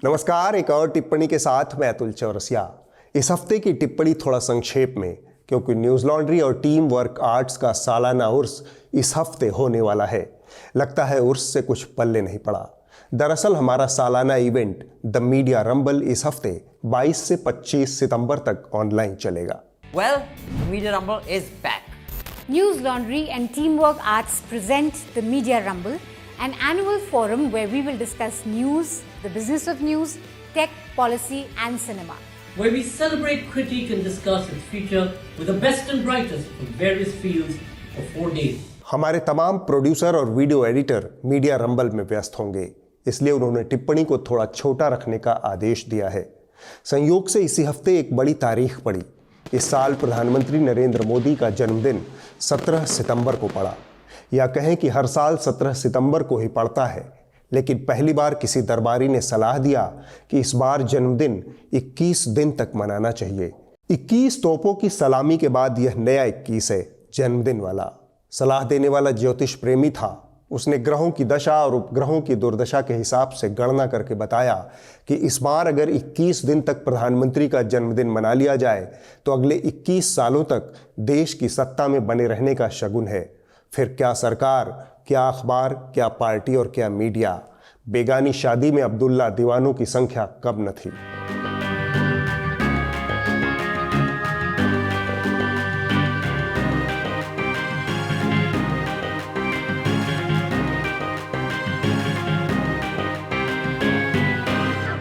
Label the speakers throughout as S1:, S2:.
S1: नमस्कार, एक और टिप्पणी के साथ मैं अतुल चौरसिया। इस हफ्ते की टिप्पणी थोड़ा संक्षेप में, क्योंकि न्यूज लॉन्ड्री और टीम वर्क आर्ट्स का सालाना उर्स इस हफ्ते होने वाला है। लगता है उर्स से कुछ पल्ले नहीं पड़ा। दरअसल हमारा सालाना इवेंट द मीडिया रंबल इस हफ्ते 22 से 25 सितंबर तक ऑनलाइन चलेगा।
S2: Well, the Media Rumble is back.
S3: News Laundry and Teamwork Arts present the Media Rumble, an annual forum where we will discuss news, the business of news, tech, policy and cinema.
S4: Where we celebrate, critique and discuss its future with the best and brightest from various fields for 4 days.
S1: हमारे तमाम producer और video editor media rumble में व्यस्त होंगे, इसलिए उन्होंने टिप्पणी को थोड़ा छोटा रखने का आदेश दिया है। संयोग से इसी हफ्ते एक बड़ी तारीख पड़ी। इस साल प्रधानमंत्री नरेंद्र मोदी का जन्मदिन 17 सितंबर को पड़ा। या कहें कि हर साल 17 सितंबर को ही पड़ता है, लेकिन पहली बार किसी दरबारी ने सलाह दिया कि इस बार जन्मदिन 21 दिन तक मनाना चाहिए। 21 तोपों की सलामी के बाद यह नया 21 है, जन्मदिन वाला। सलाह देने वाला ज्योतिष प्रेमी था। उसने ग्रहों की दशा और उपग्रहों की दुर्दशा के हिसाब से गणना करके बताया कि इस बार अगर 21 दिन तक प्रधानमंत्री का जन्मदिन मना लिया जाए तो अगले 21 सालों तक देश की सत्ता में बने रहने का शगुन है। फिर क्या सरकार, क्या अखबार, क्या पार्टी और क्या मीडिया। बेगानी शादी में अब्दुल्ला दीवानों की संख्या कब न थी।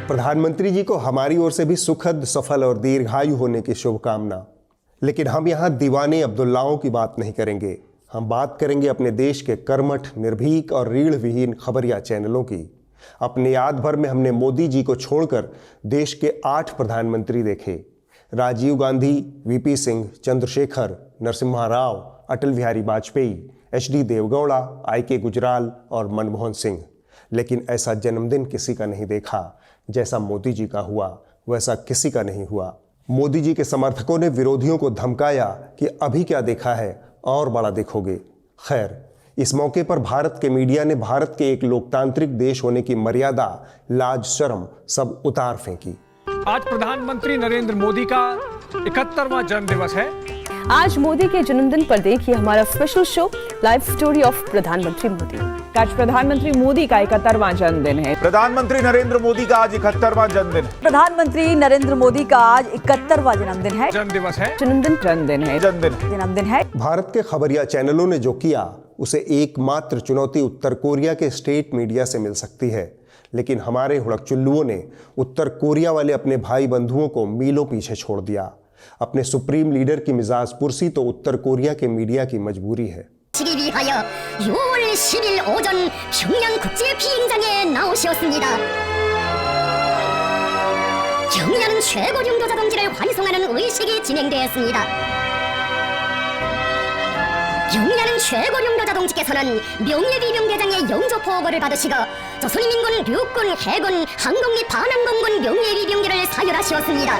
S1: प्रधानमंत्री जी को हमारी ओर से भी सुखद, सफल और दीर्घायु होने की शुभकामना। लेकिन हम यहाँ दीवाने अब्दुल्लाओं की बात नहीं करेंगे। हम बात करेंगे अपने देश के कर्मठ, निर्भीक और रीढ़ विहीन खबरिया चैनलों की। अपने याद भर में हमने मोदी जी को छोड़कर देश के 8 प्रधानमंत्री देखे। Rajiv Gandhi, VP Singh, Chandrashekhar, Narasimha Rao, Atal Bihari Vajpayee, HD Deve Gowda, IK Gujral और मनमोहन सिंह। लेकिन ऐसा जन्मदिन किसी का नहीं देखा। जैसा मोदी जी का हुआ वैसा किसी का नहीं हुआ। मोदी जी के समर्थकों ने विरोधियों को धमकाया कि अभी क्या देखा है और बड़ा देखोगे। खैर, इस मौके पर भारत के मीडिया ने भारत के एक लोकतांत्रिक देश होने की मर्यादा, लाज, शर्म सब उतार फेंकी।
S5: आज प्रधानमंत्री नरेंद्र मोदी का 71वां जन्म दिवस है।
S6: आज मोदी के जन्मदिन पर देखिए हमारा special show live story of प्रधानमंत्री मोदी।
S7: आज प्रधानमंत्री मोदी का 71वां जन्मदिन है।
S8: प्रधानमंत्री नरेंद्र मोदी का आज 71वां जन्मदिन है।
S7: प्रधानमंत्री नरेंद्र मोदी का आज 71वां जन्मदिन है।
S5: जन्म दिवस है।
S7: जन्मदिन है।
S1: भारत के खबरिया चैनलों ने जो किया उसे एकमात्र चुनौती उत्तर कोरिया के स्टेट मीडिया से मिल सकती है। लेकिन हमारे हुड़कचुल्लुओं ने उत्तर कोरिया वाले अपने भाई बंधुओं को मीलों पीछे छोड़ दिया। अपने सुप्रीम लीडर की मिजाज पुरसी तो उत्तर कोरिया के मीडिया की मजबूरी है।
S9: 6월 10일 오전 평양 국제 비행장에 나오셨습니다. 경의하는 최고 용도자 동지를 환송하는 의식이 진행되었습니다. 경의하는 최고 용도자 동지께서는 명예위병대장의 영조포고를 받으시고 조선인민군 육군, 해군, 항공 및 반항공군 명예위병대를 사열하셨습니다.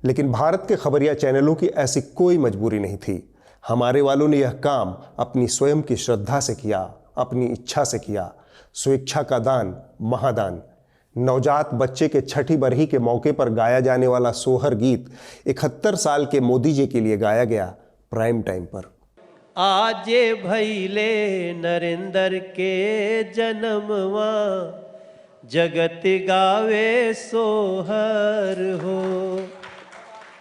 S1: लेकिन भारत के खबरिया चैनलों की ऐसी कोई मजबूरी नहीं थी। हमारे वालों ने यह काम अपनी स्वयं की श्रद्धा से किया, अपनी इच्छा से किया। स्वेच्छा का दान, महादान। नवजात बच्चे के छठी बरही के मौके पर गाया जाने वाला सोहर गीत 71 साल के मोदी जी के लिए गाया गया प्राइम टाइम पर।
S10: आजे भैले नरेंद्र के जन्मवा, जगत गावे सोहर हो।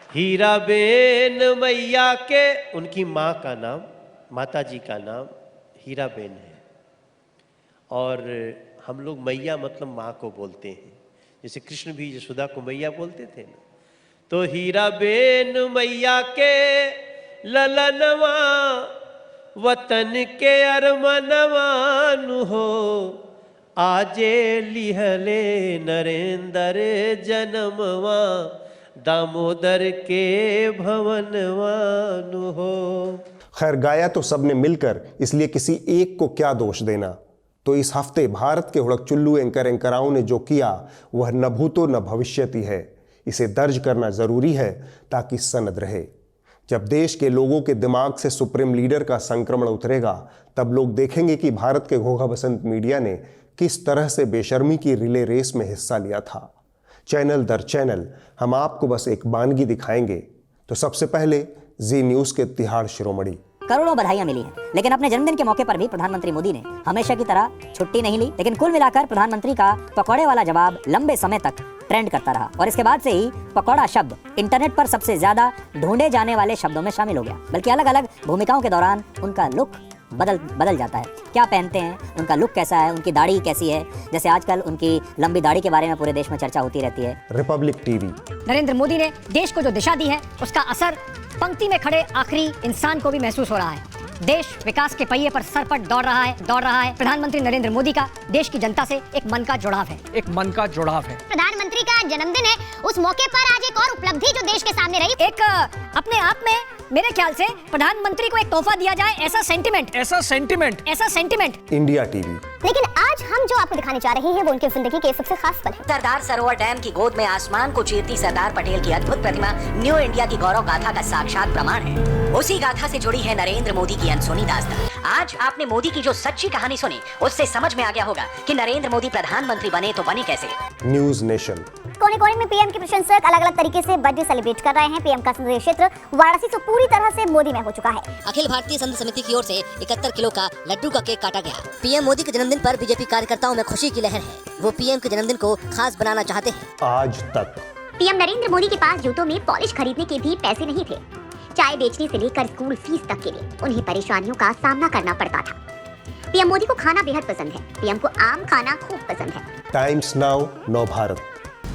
S10: हीरा बेन मैया के, उनकी माँ का नाम, माता जी का नाम हीरा बेन है। और हम लोग मैया मतलब माँ को बोलते हैं, जैसे कृष्ण भी यशोदा को मैया बोलते थे ना। तो हीरा बेन मैया के ललनवा, वतन के अरमनवान हो। आजे लिहले नरेंद्र जन्मवा, दामोदर के भवनवान हो।
S1: खैर, गाया तो सबने मिलकर, इसलिए किसी एक को क्या दोष देना। तो इस हफ्ते भारत के हुड़कचुल्लू एंकराओं ने जो किया वह न भूतो न भविष्यति है। इसे दर्ज करना जरूरी है ताकि सनद रहे। जब देश के लोगों के दिमाग से सुप्रीम लीडर का संक्रमण उतरेगा, तब लोग देखेंगे कि भारत के घोघा बसंत मीडिया ने किस तरह से बेशर्मी की रिले रेस में हिस्सा लिया था। चैनल दर चैनल हम आपको बस एक बानगी दिखाएंगे। तो सबसे पहले जी न्यूज के तिहाड़ शिरोमणि।
S9: करोड़ों बधाइयां मिली हैं, लेकिन अपने जन्मदिन के मौके पर भी प्रधानमंत्री मोदी ने हमेशा की तरह छुट्टी नहीं ली। लेकिन कुल मिलाकर प्रधानमंत्री का पकौड़े वाला जवाब लंबे समय तक ट्रेंड करता रहा और इसके बाद से ही पकौड़ा शब्द इंटरनेट पर सबसे ज्यादा ढूंढे जाने वाले शब्दों में शामिल हो गया। बल्कि अलग अलग भूमिकाओं के दौरान उनका लुक बदल जाता है। क्या पहनते हैं, उनका लुक कैसा है, उनकी दाढ़ी कैसी है। जैसे आजकल उनकी लंबी दाढ़ी के बारे में पूरे देश में चर्चा होती रहती है।
S1: Republic TV.
S9: नरेंद्र मोदी ने देश को जो दिशा दी है, उसका असर पंक्ति में खड़े आखिरी इंसान को भी महसूस हो रहा है। देश विकास के पहिए पर सरपट दौड़ रहा है। प्रधानमंत्री नरेंद्र मोदी का देश की जनता से एक मन का जुड़ाव है।
S11: प्रधानमंत्री का जन्मदिन है, उस मौके पर आज एक और उपलब्धि जो देश के सामने रही,
S9: एक अपने आप में मेरे ख्याल से प्रधानमंत्री को एक तोहफा दिया जाए, ऐसा सेंटिमेंट।
S1: India TV.
S11: लेकिन आज हम जो आपको दिखाने जा रहे हैं वो उनकी जिंदगी के सबसे खास पल है।
S9: सरदार सरोवर डैम की गोद में आसमान को चीरती सरदार पटेल की अद्भुत प्रतिमा न्यू इंडिया की गौरव गाथा का साक्षात प्रमाण है। उसी गाथा से जुड़ी है नरेंद्र मोदी की अनसुनी दास्तान। आज आपने मोदी की जो सच्ची कहानी सुनी, उससे समझ में आ गया होगा कि नरेंद्र मोदी प्रधानमंत्री बने तो बने कैसे।
S1: News nation.
S11: कोने कोने में पीएम के प्रशंसक अलग अलग तरीके से बर्थडे सेलिब्रेट कर रहे हैं। पीएम का संसदीय क्षेत्र वाराणसी से पूरी तरह से मोदी में हो चुका है।
S9: अखिल भारतीय संत समिति की ओर से 71 किलो का लड्डू का केक काटा गया। पीएम मोदी के जन्मदिन पर बीजेपी कार्यकर्ताओं में खुशी की लहर है। वो पीएम के जन्मदिन को खास बनाना चाहते हैं।
S1: आज तक।
S11: पीएम नरेंद्र मोदी के पास जूतों में पॉलिश खरीदने के भी पैसे नहीं थे। चाय बेचने से लेकर स्कूल फीस तक के लिए उन्हें परेशानियों का सामना करना पड़ता था। पीएम मोदी को खाना बेहद पसंद है। पीएम को आम खाना खूब पसंद है।
S1: टाइम्स नाउ, नव भारत।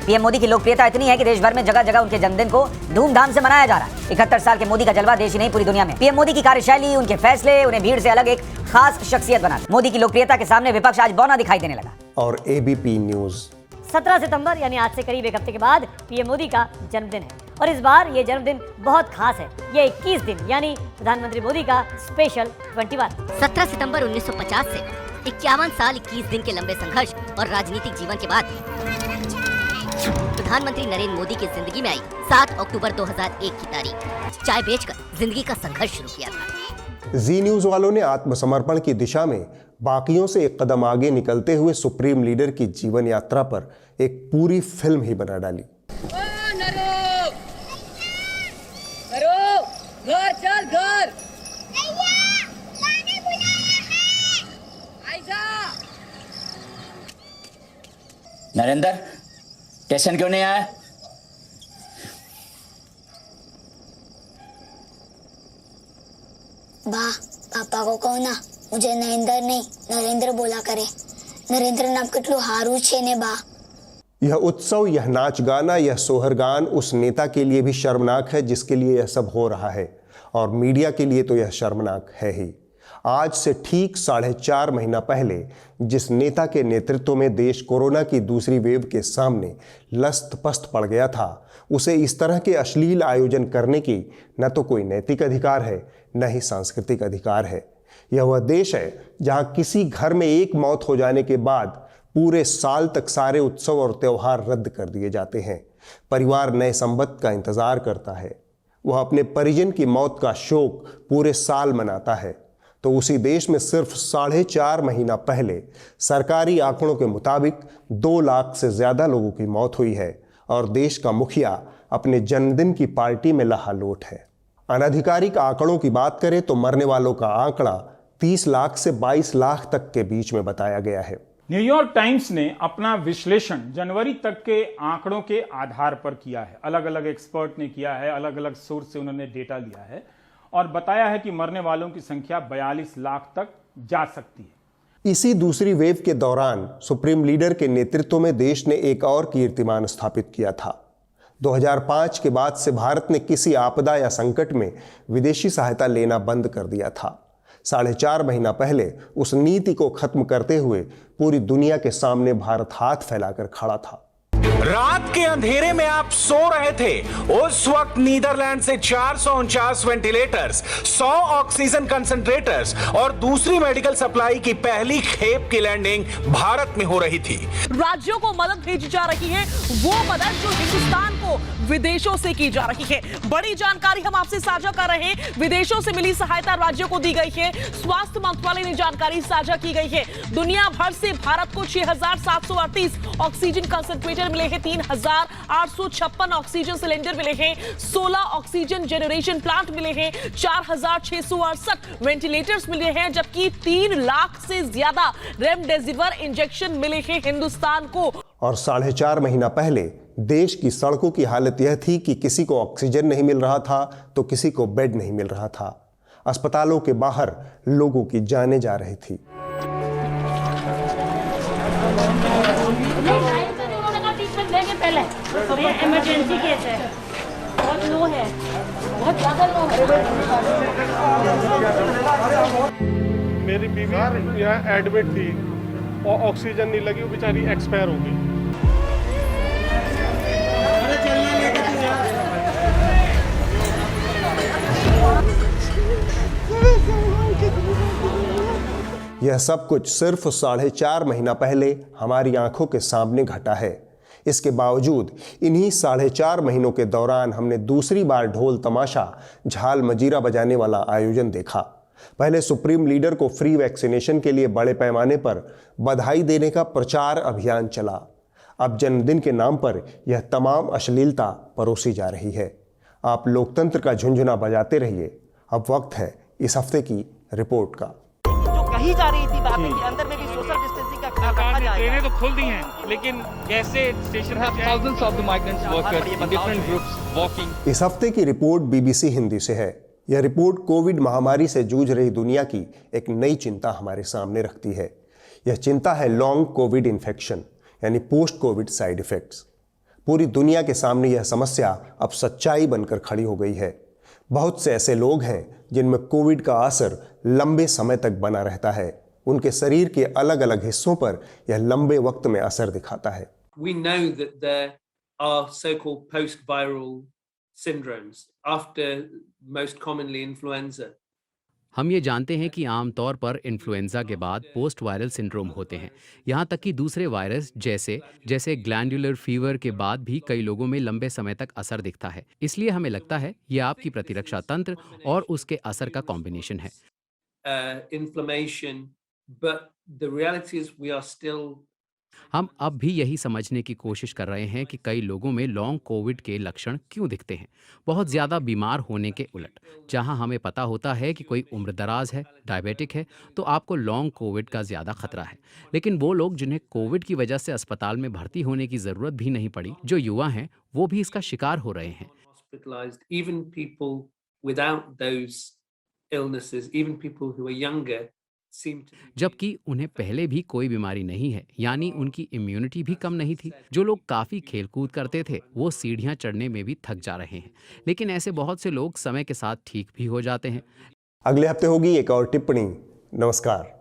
S9: पीएम मोदी की लोकप्रियता इतनी है कि देश भर में जगह जगह उनके जन्मदिन को धूमधाम से मनाया जा रहा है। 71 साल के मोदी का जलवा देश ही नहीं पूरी दुनिया में। पीएम मोदी की कार्यशैली, उनके फैसले उन्हें भीड़ से अलग एक खास शख्सियत बनाते। मोदी की लोकप्रियता के सामने विपक्ष आज बौना दिखाई देने लगा।
S1: और एबीपी न्यूज।
S9: 17 सितंबर यानी आज से करीब एक हफ्ते के बाद पीएम मोदी का जन्मदिन है और इस बार ये जन्मदिन बहुत खास है। ये 21 दिन यानी प्रधानमंत्री मोदी का स्पेशल 21।
S11: 17 सितंबर 1950 से 51 साल 21 दिन के लंबे संघर्ष और राजनीतिक जीवन के बाद प्रधानमंत्री नरेंद्र मोदी की जिंदगी में आई 7 अक्टूबर 2001 की तारीख। चाय बेचकर जिंदगी का संघर्ष शुरू किया था।
S1: जी न्यूज वालों ने आत्मसमर्पण की दिशा में बाकियों से एक कदम आगे निकलते हुए सुप्रीम लीडर की जीवन यात्रा पर एक पूरी फिल्म ही बना डाली।
S12: नरेंद्र, स्टेशन क्यों नहीं आया?
S11: पापा को कहो ना, मुझे नरेंद्र नहीं नरेंद्र बोला करे। नरेंद्र नाम कितलू हारू छे ने बा।
S1: यह उत्सव, यह नाच गाना, यह सोहरगान उस नेता के लिए भी शर्मनाक है जिसके लिए यह सब हो रहा है, और मीडिया के लिए तो यह शर्मनाक है ही। आज से ठीक 4.5 महीना पहले जिस नेता के नेतृत्व में देश कोरोना की दूसरी वेव के सामने लस्त पस्त पड़ गया था, उसे इस तरह के अश्लील आयोजन करने की न तो कोई नैतिक अधिकार है, न ही सांस्कृतिक अधिकार है। यह वह देश है जहां किसी घर में एक मौत हो जाने के बाद पूरे साल तक सारे उत्सव और त्यौहार रद्द कर दिए जाते हैं। परिवार नए संबत का इंतजार करता है, वह अपने परिजन की मौत का शोक पूरे साल मनाता है। तो उसी देश में सिर्फ 4.5 महीना पहले सरकारी आंकड़ों के मुताबिक 2 लाख से ज्यादा लोगों की मौत हुई है और देश का मुखिया अपने जन्मदिन की पार्टी में लहालोट है। अनाधिकारिक आंकड़ों की बात करें तो मरने वालों का आंकड़ा 30 लाख से 22 लाख तक के बीच में बताया गया है।
S13: न्यूयॉर्क टाइम्स ने अपना विश्लेषण जनवरी तक के आंकड़ों के आधार पर किया है। अलग अलग एक्सपर्ट ने किया है, अलग अलग सोर्स से उन्होंने डेटा लिया है और बताया है कि मरने वालों की संख्या 42 लाख तक जा सकती है।
S1: इसी दूसरी वेव के दौरान सुप्रीम लीडर के नेतृत्व में देश ने एक और कीर्तिमान स्थापित किया था। 2005 के बाद से भारत ने किसी आपदा या संकट में विदेशी सहायता लेना बंद कर दिया था। 4.5 महीना पहले उस नीति को खत्म करते हुए पूरी दुनिया के सामने भारत हाथ फैलाकर खड़ा था।
S8: रात के अंधेरे में आप सो रहे थे, उस वक्त नीदरलैंड से 449 वेंटिलेटर्स, 100 ऑक्सीजन कंसंट्रेटर्स और दूसरी मेडिकल सप्लाई की पहली खेप की लैंडिंग भारत में हो रही थी।
S14: राज्यों को मदद भेजी जा रही है, वो मदद जो हिंदुस्तान को विदेशों से की जा रही है। बड़ी जानकारी हम आपसे साझा कर रहे हैं। विदेशों से मिली सहायता राज्यों को दी गई है। स्वास्थ्य मंत्रालय ने जानकारी साझा की गई है। दुनिया भर से भारत को 6,738 ऑक्सीजन कंसंट्रेटर मिले हैं, 3,856 ऑक्सीजन सिलेंडर मिले हैं, 16 ऑक्सीजन जनरेशन प्लांट मिले हैं, 4,668 वेंटिलेटर्स मिले हैं, जबकि 3 लाख से ज्यादा रेमडेसिविर इंजेक्शन मिले हैं हिंदुस्तान को।
S1: और 4.5 महीना पहले देश की सड़कों की हालत यह थी कि किसी को ऑक्सीजन नहीं मिल रहा था तो किसी को बेड नहीं मिल रहा था। अस्पतालों के बाहर लोगों की जानें जा रही थी।
S15: पहले इमरजेंसी केस है, बहुत लो है, बहुत ज्यादा लो है।
S16: मेरी बीवी यहाँ एडमिट थी और ऑक्सीजन नहीं लगी, वो बेचारी एक्सपायर हो गई।
S1: यह सब कुछ सिर्फ 4.5 महीना पहले हमारी आंखों के सामने घटा है। इसके बावजूद इन्हीं 4.5 महीनों के दौरान हमने दूसरी बार ढोल तमाशा, झाल मजीरा बजाने वाला आयोजन देखा। पहले सुप्रीम लीडर को फ्री वैक्सीनेशन के लिए बड़े पैमाने पर बधाई देने का प्रचार अभियान चला। अब जन्मदिन के नाम पर यह तमाम अश्लीलता परोसी जा रही है। आप लोकतंत्र का झुंझुना बजाते रहिए। अब वक्त है इस हफ्ते की रिपोर्ट का।
S17: जो कही जा रही थी बात है कि अंदर में भी सोशल डिस्टेंसिंग का ख्याल रखा जाएगा।
S18: ट्रेनें तो खुल दी हैं, लेकिन कैसे स्टेशन पर thousands of the migrants workers in different groups walking।
S1: इस हफ्ते की रिपोर्ट BBC हिंदी से है। यह रिपोर्ट कोविड महामारी से जूझ रही दुनिया की एक नई चिंता हमारे सामने रखती है। यह चिंता है लॉन्ग कोविड इन्फेक्शन, यानी पोस्ट कोविड साइड इफेक्ट्स। पूरी दुनिया के सामने यह समस्या अब सच्चाई बनकर खड़ी हो गई है। बहुत से ऐसे लोग हैं जिनमें कोविड का असर लंबे समय तक बना रहता है। उनके शरीर के अलग अलग हिस्सों पर यह लंबे वक्त में असर दिखाता है।
S19: We know that there are so-called post-viral syndromes after most commonly influenza.
S20: हम ये जानते हैं कि आमतौर पर इन्फ्लुएंजा के बाद पोस्ट वायरल सिंड्रोम होते हैं। यहाँ तक कि दूसरे वायरस जैसे ग्लैंडुलर फीवर के बाद भी कई लोगों में लंबे समय तक असर दिखता है। इसलिए हमें लगता है ये आपकी प्रतिरक्षा तंत्र और उसके असर का कॉम्बिनेशन है।
S19: Inflammation, but the reality is we are still
S20: हम अब भी यही समझने की कोशिश कर रहे हैं कि कई लोगों में लॉन्ग कोविड के लक्षण क्यों दिखते हैं, बहुत ज़्यादा बीमार होने के उलट। जहां हमें पता होता है कि कोई उम्रदराज है, डायबिटिक है, तो आपको लॉन्ग कोविड का ज़्यादा खतरा है। लेकिन वो लोग जिन्हें कोविड की वजह से अस्पताल में भर्ती होने की ज़रूरत भी नहीं पड़ी, जो युवा हैं, वो भी इसका शिकार हो रहे हैं।
S19: even people without those illnesses, even people who are younger,
S20: जबकि उन्हें पहले भी कोई बीमारी नहीं है, यानी उनकी इम्यूनिटी भी कम नहीं थी। जो लोग काफ़ी खेलकूद करते थे वो सीढ़ियां चढ़ने में भी थक जा रहे हैं। लेकिन ऐसे बहुत से लोग समय के साथ ठीक भी हो जाते हैं।
S1: अगले हफ्ते होगी एक और टिप्पणी। नमस्कार।